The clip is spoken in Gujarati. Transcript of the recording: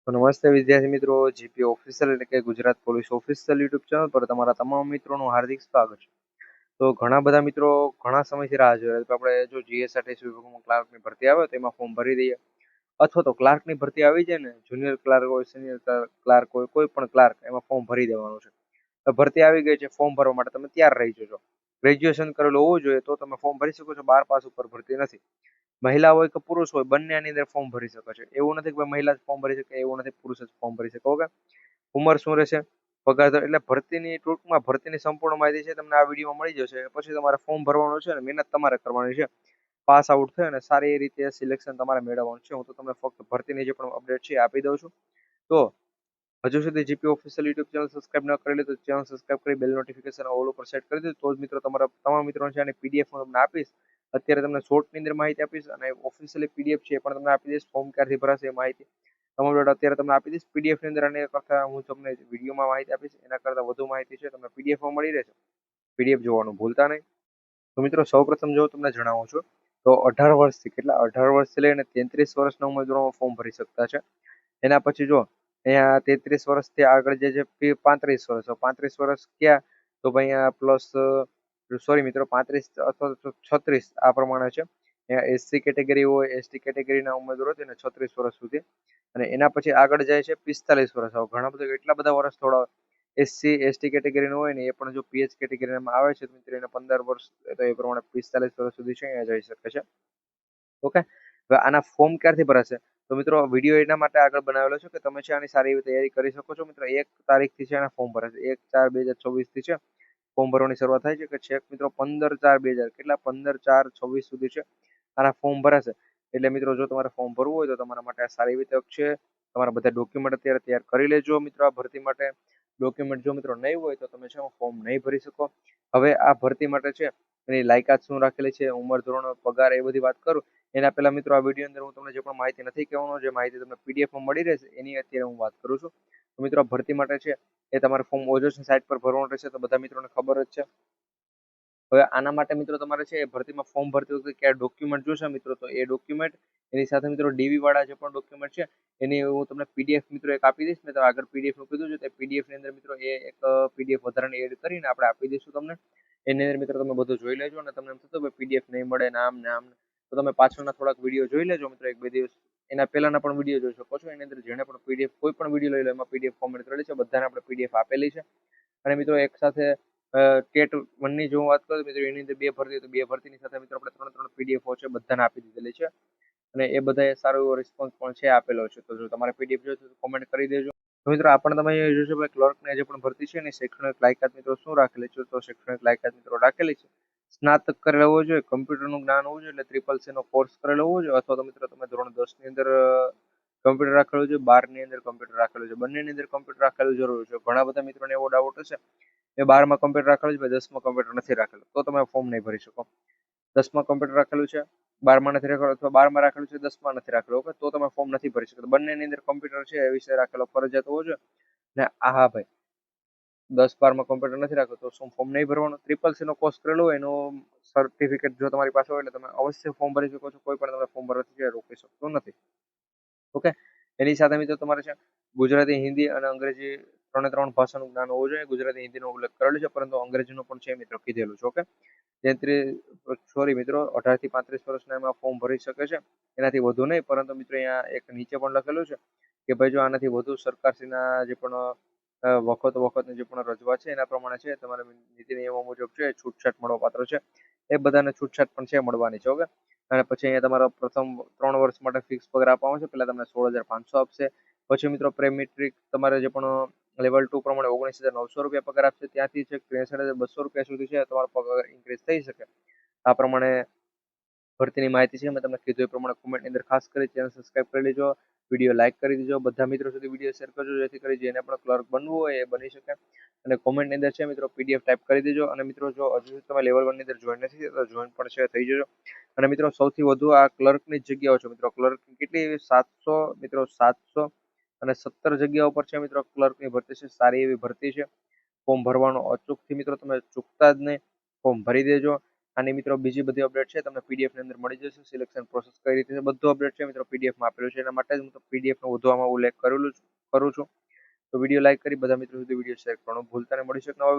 તો નમસ્તે વિદ્યાર્થી મિત્રો, જીપી ઓફિશિયલ એટલે કે Gujarat police official YouTube channel પર તમારા તમામ મિત્રોનું હાર્દિક સ્વાગત છે. તો ઘણા બધા મિત્રો ઘણા સમયથી રાહ જોઈ રહ્યા છે. આપણે જો જીએસઆરટીસી વિભાગમાં ક્લાર્કની ભરતી આવે તો એમાં ફોર્મ ભરી દઈએ, અથવા તો ક્લાર્કની ભરતી આવી જાય ને, જુનિયર ક્લાર્ક હોય, સિનિયર ક્લાર્ક હોય, કોઈ પણ ક્લાર્ક, એમાં ફોર્મ ભરી દેવાનું છે. તો ભરતી આવી ગઈ છે, ફોર્મ ભરવા માટે તમે તૈયાર રહી જજો. ગ્રેજ્યુએશન કરેલું હોવું જોઈએ તો તમે ફોર્મ ભરી શકો છો. 12 પાસ ઉપર ભરતી નથી. મહિલા હોય કે પુરુષ હોય, બંને આની અંદર ફોર્મ ભરી શકે છે. એવું નથી કે મહિલા જ ફોર્મ ભરી શકે, એવું નથી પુરુષ જ ફોર્મ ભરી શકે. ઓકે, ઉંમર શું રહેશે, પગાર એટલે ભરતીની ટૂંકમાં ભરતીની સંપૂર્ણ માહિતી છે તમને આ વિડીયોમાં મળી જશે. પછી તમારે ફોર્મ ભરવાનું છે ને મહેનત તમારે કરવાની છે. પાસ આઉટ થઈ અને સારી રીતે સિલેક્શન તમારે મેળવવાનું છે. હું તો તમને ફક્ત ભરતીની જે પણ અપડેટ છે આપી દઉં છું. તો હજુ સુધી GP official YouTube channel subscribe ન કરેલી તો ચેનલ સબસ્ક્રાઇબ કરી બેલ નોટિફિકેશન ઓલ ઉપર સેટ કરી દીધું. તો જ મિત્રો તમારા તમામ મિત્રોને છે અને પીડીએફ હું તમને આપીશ. અત્યારે તમને શોર્ટની અંદર માહિતી આપીશ અને ઓફિશિયલી પીડીએફ છે એ પણ તમને આપી દઈશ. ફોર્મ ક્યારથી ભરાશે એ માહિતી તમારો અત્યારે તમને આપી દઈશ પીડીએફ ની અંદર. અને કરતા હું તમને વિડીયોમાં માહિતી આપીશ, એના કરતા વધુ માહિતી છે તમને પીડીએફમાં મળી રહેશે. પીડીએફ જોવાનું ભૂલતા નહીં. તો મિત્રો સૌપ્રથમ જો તમને જણાવું છું તો 18 વર્ષથી કેટલા 18 વર્ષથી લઈને 33 વર્ષના ઉમેદવારો ફોર્મ ભરી શકતા છે. એના પછી જો અહીંયા 33 વર્ષથી આગળ જે છે 35 વર્ષ, 35 વર્ષ ક્યાં, તો ભાઈ અહીંયા પ્લસ સોરી મિત્રો 35 અથવા તો 36 આ પ્રમાણે છે. અહીંયા એસસી કેટેગરી હોય, એસટી કેટેગરીના ઉમેદવારો તેને 36 વર્ષ સુધી. અને એના પછી આગળ જાય છે 45 વર્ષ. ઘણા બધા એટલા બધા વર્ષ થોડા એસસી એસટી કેટેગરીનું હોય ને એ પણ જો પીએચ કેટેગરીમાં આવે છે મિત્રો એને 15 વર્ષ, તો એ પ્રમાણે 45 વર્ષ સુધી છે અહીંયા જઈ શકે છે. ઓકે, હવે આના ફોર્મ ક્યારથી ભરાશે? તો મિત્રો વિડીયો એના માટે આગળ બનાવેલો છે કે તમે છે આની સારી એવી તૈયારી કરી શકો છો. મિત્રો 1 તારીખથી છે આના ફોર્મ ભરાશે. 1/4/2024 થી છે ફોર્મ ભરવાની શરૂઆત થાય છે કે છેક મિત્રો 15/4/2000 કેટલા 15/4/26 સુધી છે આના ફોર્મ ભરાશે. એટલે મિત્રો જો તમારે ફોર્મ ભરવું હોય તો તમારા માટે આ સારી એવી તક છે. તમારા બધા ડોક્યુમેન્ટ અત્યારે તૈયાર કરી લેજો મિત્રો આ ભરતી માટે. ડોક્યુમેન્ટ જો મિત્રો નહીં હોય તો તમે છે ફોર્મ નહીં ભરી શકો. હવે આ ભરતી માટે છે એની લાયકાત શું રાખેલી છે, ઉંમર ધોરણ, પગાર, એ બધી વાત કરું એના પહેલા મિત્રો આ વિડીયો અંદર હું તમને જે પણ માહિતી નથી કહેવાનો, જે માહિતી તમને પીડીએફમાં મળી રહેશે એની અત્યારે હું વાત કરું છું. તો મિત્રો આ ભરતી માટે છે એ તમારે ફોર્મ ઓજસની સાઇટ પર ભરવાનું રહેશે, તો બધા મિત્રોને ખબર જ છે. હવે આના માટે મિત્રો તમારે છે ભરતીમાં ફોર્મ ભરતી વખતે કયા ડોક્યુમેન્ટ જોશે મિત્રો, તો એ ડોક્યુમેન્ટ એની સાથે મિત્રો ડીવી વાળા જે પણ ડોક્યુમેન્ટ છે એની હું તમને પીડીએફ મિત્રો એક આપી દઈશ. મેં તો આગળ પીડીએફ નું કીધું છે તે પીડીએફ ની અંદર મિત્રો એ એક પીડીએફ વધારાની એડ કરીને આપણે આપી દઈશું તમને. એની અંદર મિત્રો તમે બધું જોઈ લેજો અને તમને એમ થતું પીડીએફ નહીં મળે ને આમ ને આમ, તો તમે પાછળના થોડાક વિડીયો જોઈ લેજો મિત્રો, 1-2 દિવસ એના પહેલાના પણ વિડીયો જોઈ શકો છો. એની અંદર જેને પણ પીડીએફ કોઈ પણ વિડીયો લઈ લો એમાં પીડીએફ ફોર્મેટ કરેલી છે, બધાને આપણે પીડીએફ આપેલી છે. અને મિત્રો એક સાથે ટેટ 1 ની જો વાત કરું મિત્રો એની અંદર 2 ભરતી, તો 2 ભરતીની સાથે મિત્રો આપણે 3 પીડીએફ છે બધાને આપી દીધેલી છે. અને એ બધાએ સારો એવો રિસ્પોન્સ પણ છે આપેલો છે. તો જો તમારે પીડીએફ જોઈએ તો કોમેન્ટ કરી દેજો. તો મિત્રો આપણે તમે જોશો ભાઈ ક્લર્કની જે પણ ભરતી છે એની શૈક્ષણિક લાયકાત મિત્રો શું રાખેલી છે, તો શૈક્ષણિક લાયકાત મિત્રો રાખેલી છે સ્નાતક કરેલો હોવો જોઈએ, કમ્પ્યુટરનું જ્ઞાન હોવું જોઈએ, એટલે CCC નો કોર્સ કરેલો હોવો જોઈએ, અથવા તો મિત્રો તમે ધોરણ 10 ની અંદર કમ્પ્યુટર રાખેલું છે, 12 ની અંદર કમ્પ્યુટર રાખેલું છે, બંનેની અંદર કમ્પ્યુટર રાખેલું જરૂરી છે. ઘણા બધા મિત્રોને એવો ડાઉટ હશે કે 12માં કમ્પ્યુટર રાખેલું છે, 10માં કમ્પ્યુટર નથી રાખેલું, તો તમે ફોર્મ નહીં ભરી શકો. 10માં કમ્પ્યુટર રાખેલું છે, 12માં નથી રાખેલું, અથવા 12માં રાખેલું છે 10માં નથી રાખેલું, ઓકે, તો તમે ફોર્મ નથી ભરી શકતા. બંનેની અંદર કમ્પ્યુટર છે એ વિષય રાખેલો ફરજિયાત હોવો જોઈએ ને. હા ભાઈ 10-12માં કમ્પ્યુટર નથી રાખ્યું તો શું ફોર્મ નહીં ભરવાનું? CCC નો કોર્સ કરેલો હોય એનું સર્ટિફિકેટ જો તમારી પાસે હોય એટલે તમે અવશ્ય ફોર્મ ભરી શકો છો. કોઈ પણ તમે ફોર્મ ભરવાથી રોકી શકતો નથી. ઓકે, એની સાથે મિત્રો તમારે છે ગુજરાતી, હિન્દી અને અંગ્રેજી 3 ભાષાનું જ્ઞાન હોવું જોઈએ. ગુજરાતી હિન્દીનો ઉલ્લેખ કરેલો છે પરંતુ અંગ્રેજીનું પણ છે મિત્રો કીધેલું છે. ઓકે, 18 થી 35 વર્ષના એમાં ફોર્મ ભરી શકે છે, એનાથી વધુ નહીં. પરંતુ મિત્રો અહીંયા એક નીચે પણ લખેલું છે કે ભાઈ જો આનાથી વધુ સરકારશ્રીના જે પણ વખતની જે પણ રજૂઆત છે એના પ્રમાણે છે તમારે નીતિ નિયમો મુજબ છે છૂટછાટ મળવા પાત્ર છે. એ બધાને છૂટછાટ પણ છે મળવાની છે. ઓકે, અને પછી અહીંયા તમારો પ્રથમ 3 વર્ષ માટે ફિક્સ પગાર આપવામાં આવશે. પહેલા તમને 16,500 આપશે. પછી મિત્રો પ્રેમેટ્રિક તમારે જે પણ લેવલ 2 પ્રમાણે 19,900 રૂપિયા પગાર આપશે. ત્યાંથી છે 63,200 રૂપિયા સુધી છે તમારો પગાર ઇન્ક્રીઝ થઈ શકે. આ પ્રમાણે ભરતીની માહિતી છે મેં તમને કીધું એ પ્રમાણે. કોમેન્ટની અંદર ખાસ કરી ચેનલ સબસ્ક્રાઇબ કરી લેજો, વિડીયો લાઇક કરી દેજો, બધા મિત્રો સુધી વિડીયો શેર કરજો જેથી કરી જેને પણ ક્લર્ક બનવું હોય એ બની શકે. અને કોમેન્ટની અંદર છે મિત્રો પીડીએફ ટાઈપ કરી દેજો. અને મિત્રો જો હજુ તમે લેવલ 1 ની અંદર જોઈન નથી તો જોઈન પણ છે થઈ જજો. અને મિત્રો સૌથી વધુ આ ક્લર્કની જ જગ્યાઓ છે મિત્રો. ક્લર્ક કેટલી 700 મિત્રો 717 જગ્યાઓ પર છે મિત્રો ક્લર્કની ભરતી છે. સારી એવી ભરતી છે. ફોર્મ ભરવાનો અચૂકથી મિત્રો તમે ચૂકતા જ નહીં, ફોર્મ ભરી દેજો. આની મિત્રો બીજી બધી અપડેટ છે તમને પીડીએફ ની અંદર મળી જશે. સિલેક્શન પ્રોસેસ કઈ રીતે છે બધું અપડેટ છે મિત્રો પીડીએફ માં આપેલું છે. એના માટે જ હું પીડીએફ નો વધુ આમાં ઉલ્લેખ કરું છું. તો વિડીયો લાઈક કરી બધા મિત્રો સુધી વિડીયો શેર કરવાનું ભૂલતા નહીં. મળીશું એક નવા